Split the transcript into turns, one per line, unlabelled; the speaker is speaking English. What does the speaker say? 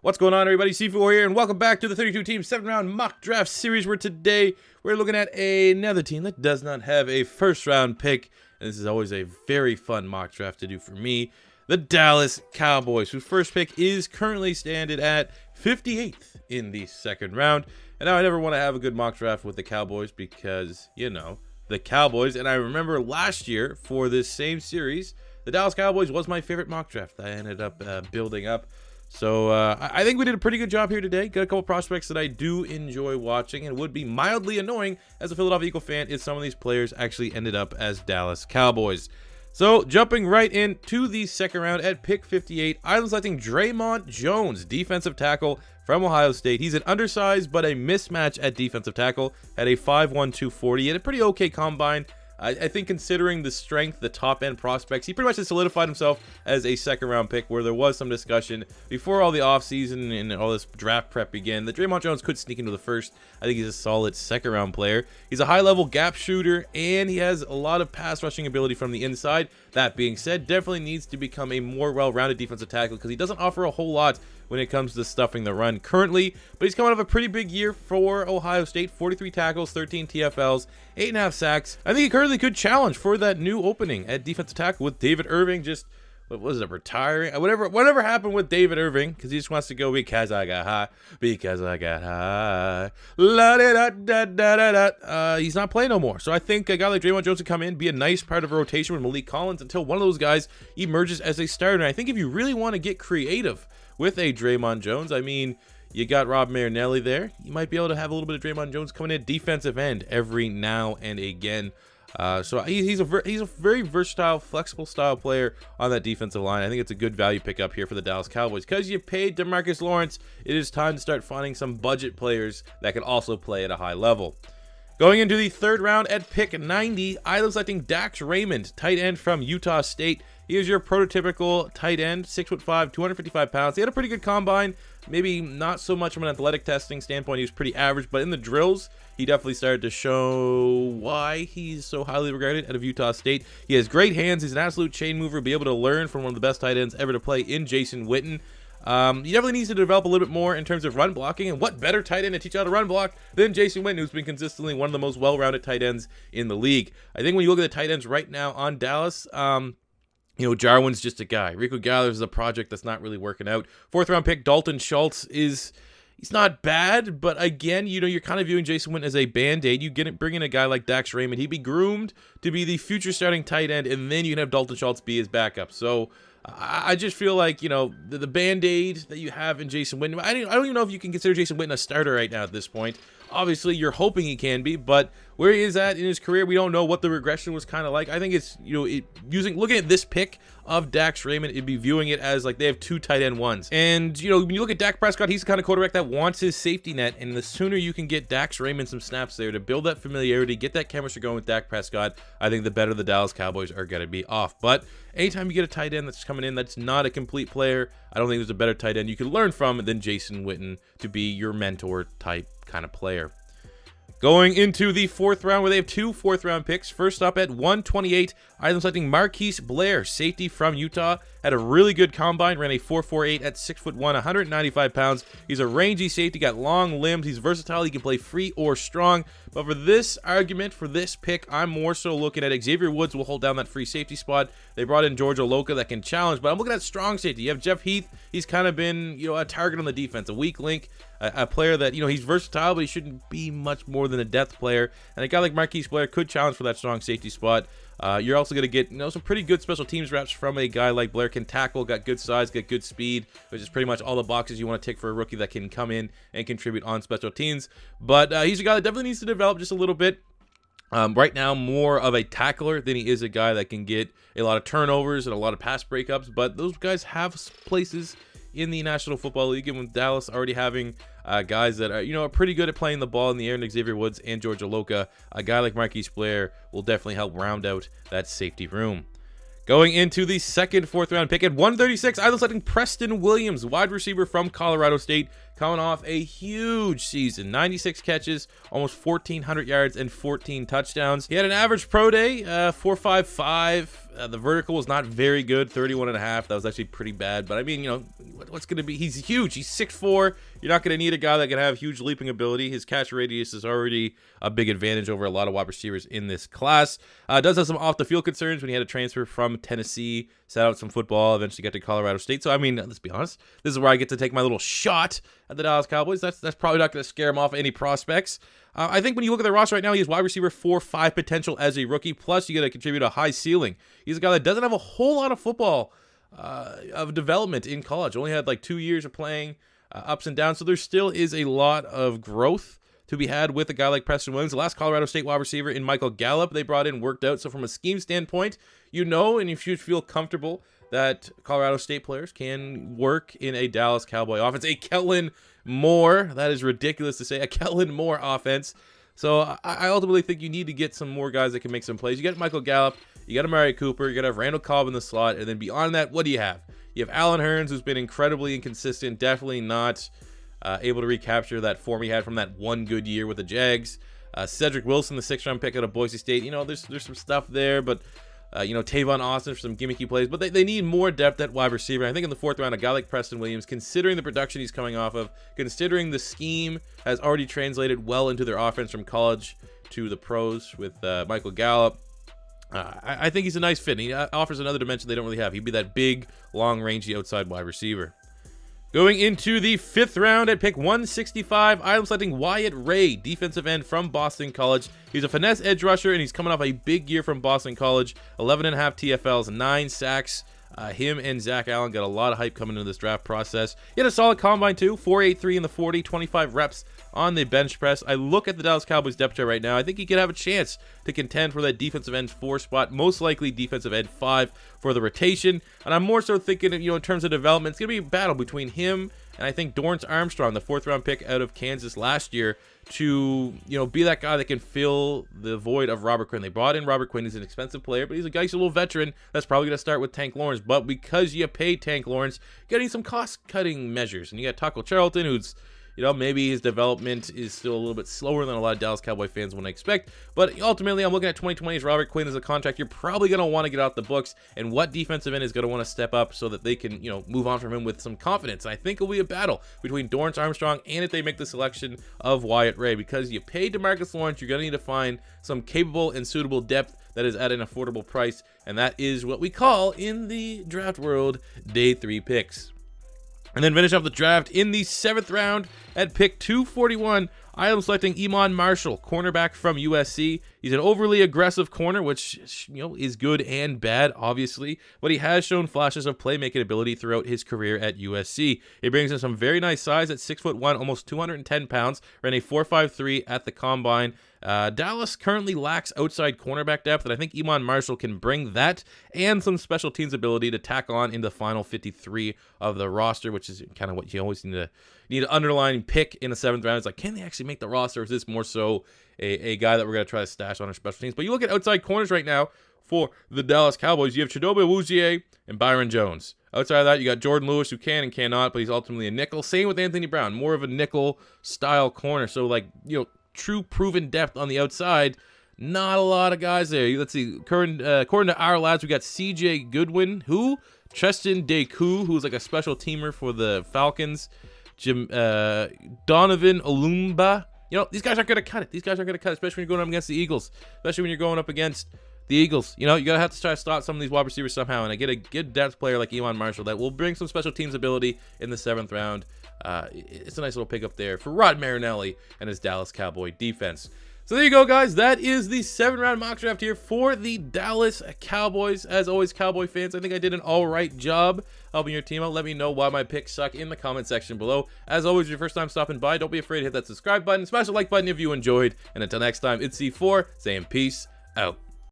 What's going on, everybody? Sifu here, and welcome back to the 32-team 7-round mock draft series, where today we're looking at another team that does not have a first-round pick. And this is always a very fun mock draft to do for me. The Dallas Cowboys, whose first pick is currently standing at 58th in the second round. And now I never want to have a good mock draft with the Cowboys because, you know, the Cowboys. And I remember last year for this same series, the Dallas Cowboys was my favorite mock draft that I ended up building up. So I think we did a pretty good job here today. Got a couple prospects that I do enjoy watching and would be mildly annoying as a Philadelphia Eagle fan if some of these players actually ended up as Dallas Cowboys. So jumping right into the second round at pick 58, I'm selecting Dre'Mont Jones, defensive tackle from Ohio State. He's an undersized but a mismatch at defensive tackle at a 5'1", 240. He had a pretty okay combine. I think considering the strength, the top-end prospects, he pretty much has solidified himself as a second-round pick, where there was some discussion before all the offseason and all this draft prep began that Dre'Mont Jones could sneak into the first. I think he's a solid second-round player. He's a high-level gap shooter, and he has a lot of pass-rushing ability from the inside. That being said, definitely needs to become a more well-rounded defensive tackle because he doesn't offer a whole lot when it comes to stuffing the run currently, but he's coming off a pretty big year for Ohio State. 43 tackles, 13 TFLs, 8.5 sacks. I think he currently could challenge for that new opening at defensive tackle with David Irving just, what was it, retiring? Whatever happened with David Irving, because he just wants to go because I got high, because I got high. La da da da da da. He's not playing no more. So I think a guy like Dre'Mont Jones would come in, be a nice part of a rotation with Malik Collins until one of those guys emerges as a starter. And I think if you really want to get creative with a Dre'Mont Jones, I mean, you got Rob Marinelli there. You might be able to have a little bit of Dre'Mont Jones coming in defensive end every now and again. So he's a very versatile, flexible style player on that defensive line. I think it's a good value pickup here for the Dallas Cowboys. Because you paid DeMarcus Lawrence, it is time to start finding some budget players that can also play at a high level. Going into the third round at pick 90, I'm selecting Dax Raymond, tight end from Utah State. He is your prototypical tight end, 6'5", 255 pounds. He had a pretty good combine, maybe not so much from an athletic testing standpoint. He was pretty average, but in the drills, he definitely started to show why he's so highly regarded out of Utah State. He has great hands. He's an absolute chain mover, be able to learn from one of the best tight ends ever to play in Jason Witten. He definitely needs to develop a little bit more in terms of run blocking, and what better tight end to teach how to run block than Jason Witten, who's been consistently one of the most well-rounded tight ends in the league. I think when you look at the tight ends right now on Dallas, you know, Jarwin's just a guy. Rico Gathers is a project that's not really working out. Fourth round pick, Dalton Schultz he's not bad, but again, you know, you're kind of viewing Jason Witten as a band-aid. You bring in a guy like Dax Raymond. He'd be groomed to be the future starting tight end, and then you can have Dalton Schultz be his backup. So I just feel like, you know, the band-aid that you have in Jason Witten, I don't even know if you can consider Jason Witten a starter right now at this point. Obviously, you're hoping he can be, but where he is at in his career, we don't know what the regression was kind of like. I think it's, you know, looking at this pick of Dax Raymond, it'd be viewing it as like they have two tight end ones. And, you know, when you look at Dak Prescott, he's the kind of quarterback that wants his safety net, and the sooner you can get Dax Raymond some snaps there to build that familiarity, get that chemistry going with Dak Prescott, I think the better the Dallas Cowboys are going to be off. But anytime you get a tight end that's coming in that's not a complete player, I don't think there's a better tight end you can learn from than Jason Witten to be your mentor type kind of player. Going into the fourth round, where they have two fourth-round picks. First up at 128, I'm selecting Marquise Blair, safety from Utah. Had a really good combine, ran a 4.48 at 6'1", 195 pounds. He's a rangy safety, got long limbs. He's versatile. He can play free or strong. But for this argument, for this pick, I'm more so looking at Xavier Woods will hold down that free safety spot. They brought in George Oloka that can challenge, but I'm looking at strong safety. You have Jeff Heath. He's kind of been, you know, a target on the defense, a weak link, a player that, you know, he's versatile, but he shouldn't be much more than a depth player. And a guy like Marquise Blair could challenge for that strong safety spot. You're also going to get, you know, some pretty good special teams reps from a guy like Blair. Can tackle, got good size, got good speed, which is pretty much all the boxes you want to tick for a rookie that can come in and contribute on special teams. But he's a guy that definitely needs to develop just a little bit. Right now, more of a tackler than he is a guy that can get a lot of turnovers and a lot of pass breakups. But those guys have places in the National Football League, and with Dallas already having guys that are, you know, are pretty good at playing the ball in the air, and Xavier Woods and George Oloka, a guy like Marquise Blair will definitely help round out that safety room. Going into the second fourth round pick at 136, I'm selecting Preston Williams, wide receiver from Colorado State. coming off a huge season. 96 catches, almost 1,400 yards, and 14 touchdowns. He had an average pro day, 4.55. The vertical was not very good, 31.5. That was actually pretty bad. But I mean, you know, what's going to be? He's huge. He's 6'4". You're not going to need a guy that can have huge leaping ability. His catch radius is already a big advantage over a lot of wide receivers in this class. Does have some off-the-field concerns when he had to transfer from Tennessee, set out some football, eventually got to Colorado State. So, I mean, let's be honest. This is where I get to take my little shot at the Dallas Cowboys. That's probably not going to scare him off any prospects. I think when you look at the roster right now, he has wide receiver 4-5 potential as a rookie. Plus, you got to contribute a high ceiling. He's a guy that doesn't have a whole lot of football of development in college. Only had like 2 years of playing, ups and downs. So there still is a lot of growth to be had with a guy like Preston Williams. The last Colorado State wide receiver in Michael Gallup they brought in worked out. So from a scheme standpoint, you know, and you should feel comfortable that Colorado State players can work in a Dallas Cowboy offense. A Kellen Moore, that is ridiculous to say, a Kellen Moore offense. So I ultimately think you need to get some more guys that can make some plays. You got Michael Gallup, you got Amari Cooper, you got to have Randall Cobb in the slot, and then beyond that, what do you have? You have Allen Hurns, who's been incredibly inconsistent, definitely not able to recapture that form he had from that one good year with the Jags. Cedric Wilson, the 6th-round pick out of Boise State. You know, there's some stuff there, but you know, Tavon Austin for some gimmicky plays, but they need more depth at wide receiver. I think in the 4th round, a guy like Preston Williams, considering the production he's coming off of, considering the scheme has already translated well into their offense from college to the pros with Michael Gallup, I think he's a nice fit. He offers another dimension they don't really have. He'd be that big, long-rangey outside wide receiver. Going into the 5th round at pick 165, I'm selecting Wyatt Ray, defensive end from Boston College. He's a finesse edge rusher, and he's coming off a big year from Boston College. 11.5 TFLs, 9 sacks. Him and Zach Allen got a lot of hype coming into this draft process. He had a solid combine too, 4.83 in the 40, 25 reps on the bench press. I look at the Dallas Cowboys depth chart right now. I think he could have a chance to contend for that defensive end 4 spot, most likely defensive end 5 for the rotation. And I'm more so thinking, you know, in terms of development, it's going to be a battle between him and I think Dorrance Armstrong, the 4th round pick out of Kansas last year, to, you know, be that guy that can fill the void of Robert Quinn. They brought in Robert Quinn. He's an expensive player, but he's a little veteran that's probably going to start with Tank Lawrence. But because you paid Tank Lawrence, getting some cost-cutting measures. And you got Taco Charlton, who's, you know, maybe his development is still a little bit slower than a lot of Dallas Cowboy fans would expect. But ultimately, I'm looking at 2020 as Robert Quinn as a contract you're probably going to want to get out the books. And what defensive end is going to want to step up so that they can, you know, move on from him with some confidence. And I think it'll be a battle between Dorrance Armstrong and if they make the selection of Wyatt Ray. Because you paid DeMarcus Lawrence, you're going to need to find some capable and suitable depth that is at an affordable price. And that is what we call, in the draft world, day 3 picks. And then finish off the draft in the 7th round at pick 241. I am selecting Iman Marshall, cornerback from USC. He's an overly aggressive corner, which, you know, is good and bad, obviously, but he has shown flashes of playmaking ability throughout his career at USC. He brings in some very nice size at 6'1", almost 210 pounds, ran a 4.53 at the combine. Dallas currently lacks outside cornerback depth, and I think Iman Marshall can bring that and some special teams ability to tack on in the final 53 of the roster, which is kind of what you always need an underlying pick in the 7th round. It's like, can they actually make the roster? Or is this more so a guy that we're going to try to stash on our special teams? But you look at outside corners right now for the Dallas Cowboys. You have Chidobe Awuzie and Byron Jones. Outside of that, you got Jordan Lewis, who can and cannot, but he's ultimately a nickel. Same with Anthony Brown, more of a nickel-style corner. So, like, you know, true proven depth on the outside. Not a lot of guys there. Let's see. According to our lads, we got CJ Goodwin, Tristan Deku, who's like a special teamer for the Falcons. Donovan Olumba. You know, these guys aren't going to cut it. These guys aren't going to cut it, especially when you're going up against the Eagles. Especially when you're going up against the Eagles. You know, you got to have to try to stop some of these wide receivers somehow. And I get a good depth player like Iman Marshall that will bring some special teams ability in the 7th round. It's a nice little pickup there for Rod Marinelli and his Dallas Cowboy defense. So there you go, guys. That is the 7th round mock draft here for the Dallas Cowboys. As always, Cowboy fans, I think I did an all right job helping your team out. Let me know why my picks suck in the comment section below. As always, if your first time stopping by, don't be afraid to hit that subscribe button. Smash the like button if you enjoyed. And until next time, it's C4 saying peace out.